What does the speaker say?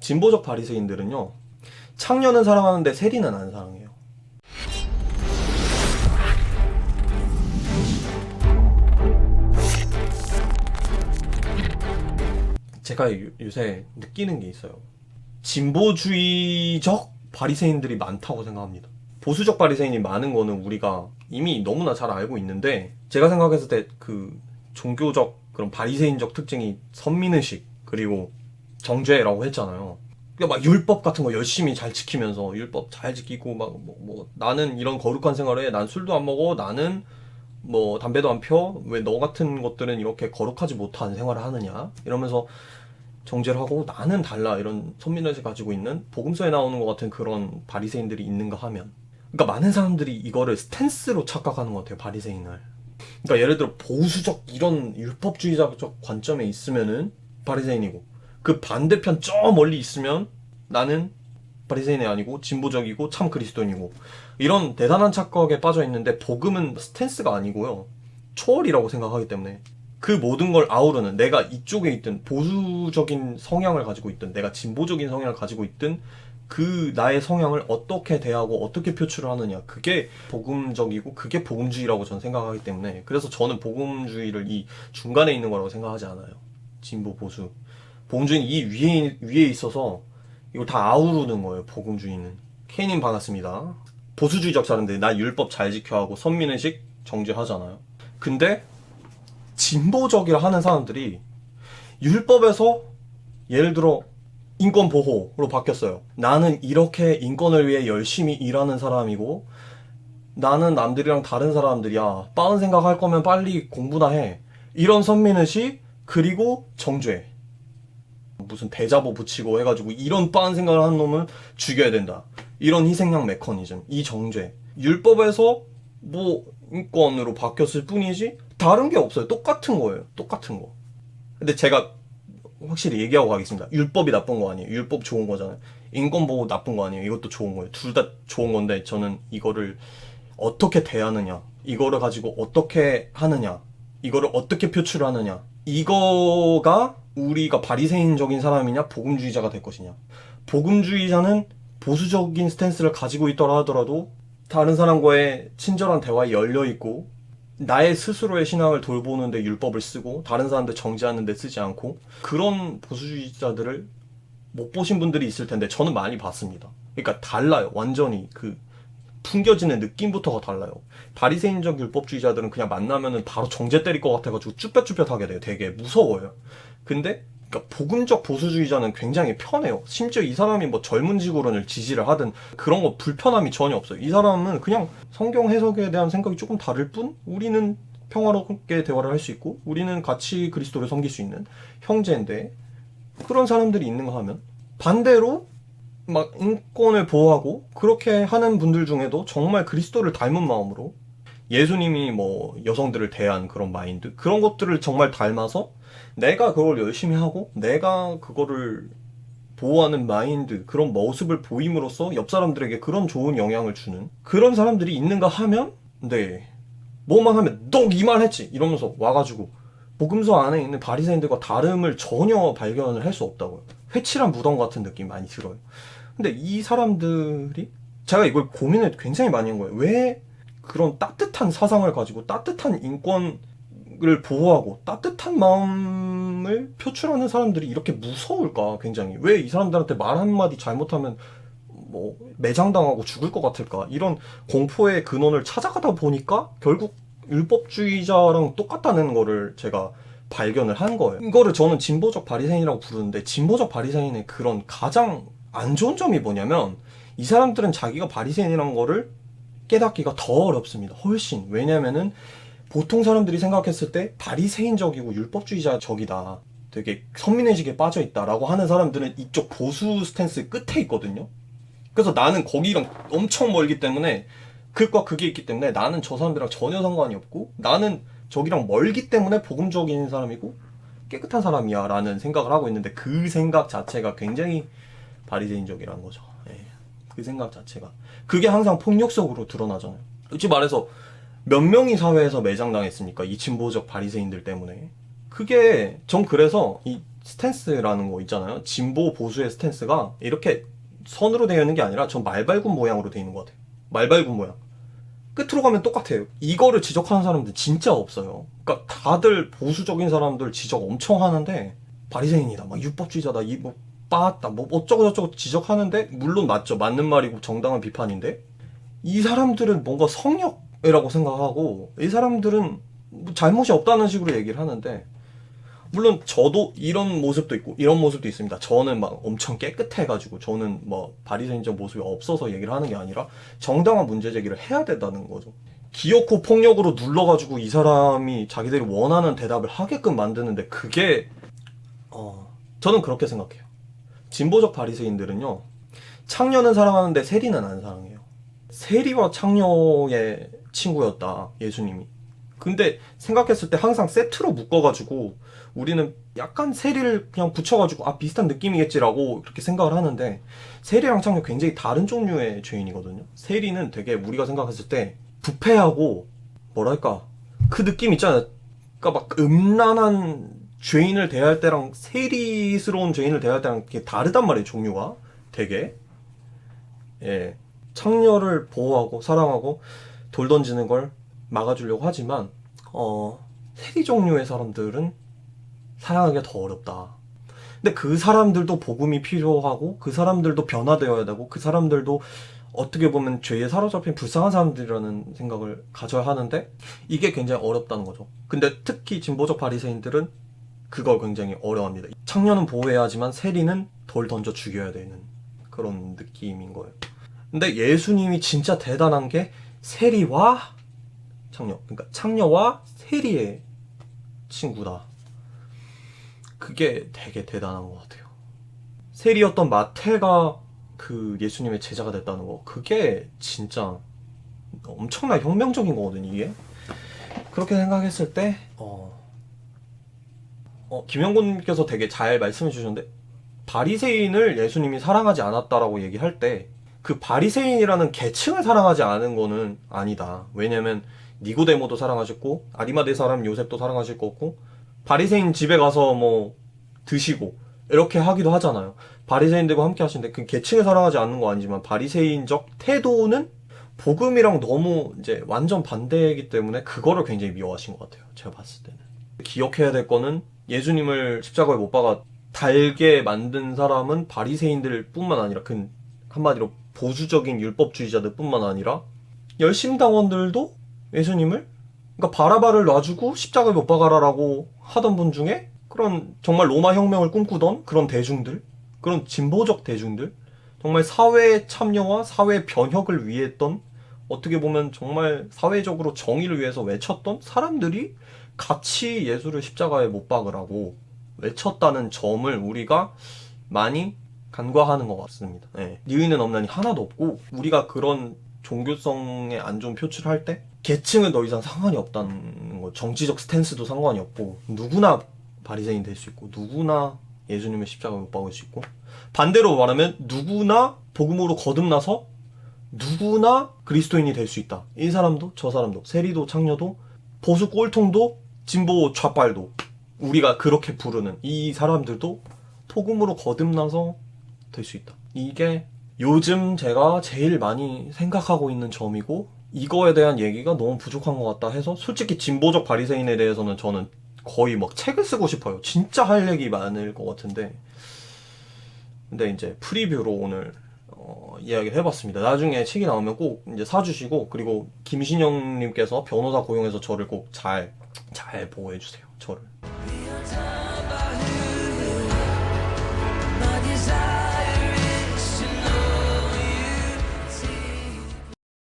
진보적 바리새인들은요, 창녀는 사랑하는데 세리는 안 사랑해요. 제가 요새 느끼는 게 있어요. 진보주의적 바리새인들이 많다고 생각합니다. 보수적 바리새인이 많은 거는 우리가 이미 너무나 잘 알고 있는데, 제가 생각했을 때 그 종교적 그런 바리새인적 특징이 선민의식 그리고 정죄라고 했잖아요. 그러니까 막 율법 같은 거 열심히 잘 지키면서 율법 잘 지키고 막 나는 이런 거룩한 생활을 해, 난 술도 안 먹어, 나는 뭐 담배도 안 펴, 왜 너 같은 것들은 이렇게 거룩하지 못한 생활을 하느냐 이러면서 정죄를 하고, 나는 달라 이런 선민의식 가지고 있는 복음서에 나오는 것 같은 그런 바리새인들이 있는가 하면, 그러니까 많은 사람들이 이거를 스탠스로 착각하는 것 같아요, 바리새인을. 그러니까 예를 들어 보수적 이런 율법주의자적 관점에 있으면은 바리새인이고, 그 반대편 저 멀리 있으면 나는 바리새인이 아니고 진보적이고 참 그리스도인이고, 이런 대단한 착각에 빠져 있는데, 복음은 스탠스가 아니고요, 초월이라고 생각하기 때문에 그 모든 걸 아우르는, 내가 이쪽에 있든 보수적인 성향을 가지고 있든 내가 진보적인 성향을 가지고 있든 그 나의 성향을 어떻게 대하고 어떻게 표출을 하느냐, 그게 복음적이고 그게 복음주의라고 저는 생각하기 때문에, 그래서 저는 복음주의를 이 중간에 있는 거라고 생각하지 않아요. 진보 보수, 복음주의는 이 위에 있어서 이걸 다 아우르는 거예요, 복음주의는. 케이님 반갑습니다. 보수주의적 사람들 나 율법 잘 지켜 하고 선민의식 정죄하잖아요. 근데 진보적이라 하는 사람들이 율법에서 예를 들어 인권 보호로 바뀌었어요. 나는 이렇게 인권을 위해 열심히 일하는 사람이고, 나는 남들이랑 다른 사람들이야, 빠른 생각할 거면 빨리 공부나 해, 이런 선민의식 그리고 정죄, 무슨 대자보 붙이고 해가지고 이런 빠른 생각을 하는 놈은 죽여야 된다, 이런 희생양 메커니즘, 이 정죄, 율법에서 뭐 인권으로 바뀌었을 뿐이지 다른 게 없어요. 똑같은 거예요. 똑같은 거. 근데 제가 확실히 얘기하고 가겠습니다. 율법이 나쁜 거 아니에요. 율법 좋은 거잖아요. 인권보호 나쁜 거 아니에요. 이것도 좋은 거예요. 둘 다 좋은 건데, 저는 이거를 어떻게 대하느냐, 이거를 가지고 어떻게 하느냐, 이거를 어떻게 표출하느냐, 이거가 우리가 바리새인적인 사람이냐 복음주의자가 될 것이냐. 복음주의자는 보수적인 스탠스를 가지고 있더라 하더라도 다른 사람과의 친절한 대화에 열려있고, 나의 스스로의 신앙을 돌보는데 율법을 쓰고 다른 사람들 정죄하는 데 쓰지 않고, 그런 보수주의자들을 못 보신 분들이 있을 텐데 저는 많이 봤습니다. 그러니까 달라요. 완전히 그 풍겨지는 느낌부터가 달라요. 바리새인적 율법주의자들은 그냥 만나면은 바로 정죄 때릴 것 같아가지고 쭈뼛쭈뼛하게 돼요. 되게 무서워요. 근데 그러니까 복음적 보수주의자는 굉장히 편해요. 심지어 이 사람이 뭐 젊은 지구론을 지지를 하든 그런 거 불편함이 전혀 없어요. 이 사람은 그냥 성경 해석에 대한 생각이 조금 다를 뿐, 우리는 평화롭게 대화를 할 수 있고 우리는 같이 그리스도를 섬길 수 있는 형제인데, 그런 사람들이 있는가 하면, 반대로 막 인권을 보호하고 그렇게 하는 분들 중에도 정말 그리스도를 닮은 마음으로, 예수님이 뭐 여성들을 대한 그런 마인드, 그런 것들을 정말 닮아서 내가 그걸 열심히 하고 내가 그거를 보호하는 마인드, 그런 모습을 보임으로써 옆 사람들에게 그런 좋은 영향을 주는 그런 사람들이 있는가 하면, 네, 뭐만 하면 너 이 말 했지 이러면서 와가지고 복음서 안에 있는 바리새인들과 다름을 전혀 발견을 할 수 없다고요. 회칠한 무덤 같은 느낌 많이 들어요. 근데 이 사람들이, 제가 이걸 고민을 굉장히 많이 한 거예요. 왜 그런 따뜻한 사상을 가지고 따뜻한 인권을 보호하고 따뜻한 마음을 표출하는 사람들이 이렇게 무서울까, 굉장히. 왜 이 사람들한테 말 한마디 잘못하면 뭐 매장당하고 죽을 것 같을까, 이런 공포의 근원을 찾아가다 보니까 결국 율법주의자랑 똑같다는 거를 제가 발견을 한 거예요. 이거를 저는 진보적 바리새인이라고 부르는데, 진보적 바리새인의 그런 가장 안 좋은 점이 뭐냐면, 이 사람들은 자기가 바리새인이라는 거를 깨닫기가 더 어렵습니다. 훨씬. 왜냐면은 보통 사람들이 생각했을 때 바리새인적이고 율법주의자적이다, 되게 선민의식에 빠져있다라고 하는 사람들은 이쪽 보수 스탠스 끝에 있거든요. 그래서 나는 거기랑 엄청 멀기 때문에, 극과 극이 있기 때문에 나는 저 사람들이랑 전혀 상관이 없고, 나는 저기랑 멀기 때문에 복음적인 사람이고 깨끗한 사람이야 라는 생각을 하고 있는데, 그 생각 자체가 굉장히 바리새인적이라는 거죠. 예. 그 생각 자체가, 그게 항상 폭력적으로 드러나잖아요. 솔직히 말해서 몇 명이 사회에서 매장당했습니까? 이 진보적 바리새인들 때문에. 그게 전 그래서 이 스탠스라는 거 있잖아요. 진보 보수의 스탠스가 이렇게 선으로 되어 있는 게 아니라 전 말발굽 모양으로 되어 있는 것 같아요. 말발굽 모양. 끝으로 가면 똑같아요. 이거를 지적하는 사람들 진짜 없어요. 그러니까 다들 보수적인 사람들 지적 엄청 하는데 바리새인이다, 막 유법주의자다, 이 뭐 빠았다, 뭐 어쩌고저쩌고 지적하는데 물론 맞죠. 맞는 말이고 정당한 비판인데 이 사람들은 뭔가 성역이라고 생각하고 이 사람들은 뭐 잘못이 없다는 식으로 얘기를 하는데 물론 저도 이런 모습도 있고 이런 모습도 있습니다. 저는 막 엄청 깨끗해가지고 저는 뭐 바리새인적 모습이 없어서 얘기를 하는 게 아니라 정당한 문제 제기를 해야 된다는 거죠. 기어코 폭력으로 눌러가지고 이 사람이 자기들이 원하는 대답을 하게끔 만드는데 그게 저는 그렇게 생각해요. 진보적 바리새인들은요, 창녀는 사랑하는데 세리는 안 사랑해요. 세리와 창녀의 친구였다, 예수님이. 근데 생각했을 때 항상 세트로 묶어가지고 우리는 약간 세리를 그냥 붙여가지고 비슷한 느낌이겠지라고 그렇게 생각을 하는데 세리랑 창녀 굉장히 다른 종류의 죄인이거든요. 세리는 되게 우리가 생각했을 때 부패하고 뭐랄까 그 느낌 있잖아요. 그러니까 막 음란한 죄인을 대할 때랑 세리스러운 죄인을 대할 때랑 되게 다르단 말이에요. 종류가 되게 창녀를 보호하고 사랑하고 돌 던지는 걸 막아주려고 하지만 세리 종류의 사람들은 사랑하기가 더 어렵다. 근데 그 사람들도 복음이 필요하고 그 사람들도 변화되어야 되고 그 사람들도 어떻게 보면 죄에 사로잡힌 불쌍한 사람들이라는 생각을 가져야 하는데 이게 굉장히 어렵다는 거죠. 근데 특히 진보적 바리새인들은 그걸 굉장히 어려워합니다. 창녀는 보호해야 하지만 세리는 돌 던져 죽여야 되는 그런 느낌인 거예요. 근데 예수님이 진짜 대단한 게 세리와 창녀, 그러니까 창녀와 세리의 친구다. 그게 되게 대단한 것 같아요. 세리였던 마태가 그 예수님의 제자가 됐다는 거, 그게 진짜 엄청나게 혁명적인 거거든요, 이게. 그렇게 생각했을 때 김영곤님께서 되게 잘 말씀해 주셨는데 바리새인을 예수님이 사랑하지 않았다라고 얘기할 때 그 바리새인이라는 계층을 사랑하지 않은 거는 아니다. 왜냐면 니고데모도 사랑하셨고 아리마대 사람 요셉도 사랑하실 거고 바리새인 집에 가서 뭐 드시고 이렇게 하기도 하잖아요. 바리새인들과 함께 하시는데 그 계층을 사랑하지 않는 거 아니지만 바리새인적 태도는 복음이랑 너무 이제 완전 반대이기 때문에 그거를 굉장히 미워하신 것 같아요. 제가 봤을 때는. 기억해야 될 거는 예수님을 십자가에 못 박아 달게 만든 사람은 바리새인들 뿐만 아니라 그 한마디로 보수적인 율법주의자들 뿐만 아니라 열심당원들도 예수님을 그러니까 바라바를 놔주고 십자가에 못 박아라라고 하던 분 중에 그런 정말 로마 혁명을 꿈꾸던 그런 대중들, 그런 진보적 대중들, 정말 사회 참여와 사회 변혁을 위해 했던 어떻게 보면 정말 사회적으로 정의를 위해서 외쳤던 사람들이 같이 예수를 십자가에 못 박으라고 외쳤다는 점을 우리가 많이 간과하는 것 같습니다. 니은은 없나니 하나도 없고 우리가 그런 종교성의 안 좋은 표출을 할 때 계층은 더 이상 상관이 없다는 거, 정치적 스탠스도 상관이 없고 누구나 바리새인 될 수 있고 누구나 예수님의 십자가에 못 박을 수 있고 반대로 말하면 누구나 복음으로 거듭나서 누구나 그리스도인이 될 수 있다. 이 사람도 저 사람도 세리도 창녀도 보수 꼴통도 진보 좌빨도 우리가 그렇게 부르는 이 사람들도 복음으로 거듭나서 될 수 있다. 이게 요즘 제가 제일 많이 생각하고 있는 점이고 이거에 대한 얘기가 너무 부족한 것 같다 해서 솔직히 진보적 바리새인에 대해서는 저는 거의 막 책을 쓰고 싶어요. 진짜 할 얘기 많을 것 같은데 근데 이제 프리뷰로 오늘 이야기를 해봤습니다. 나중에 책이 나오면 꼭 이제 사주시고 그리고 김신영님께서 변호사 고용해서 저를 꼭 잘 보호해주세요. 저를.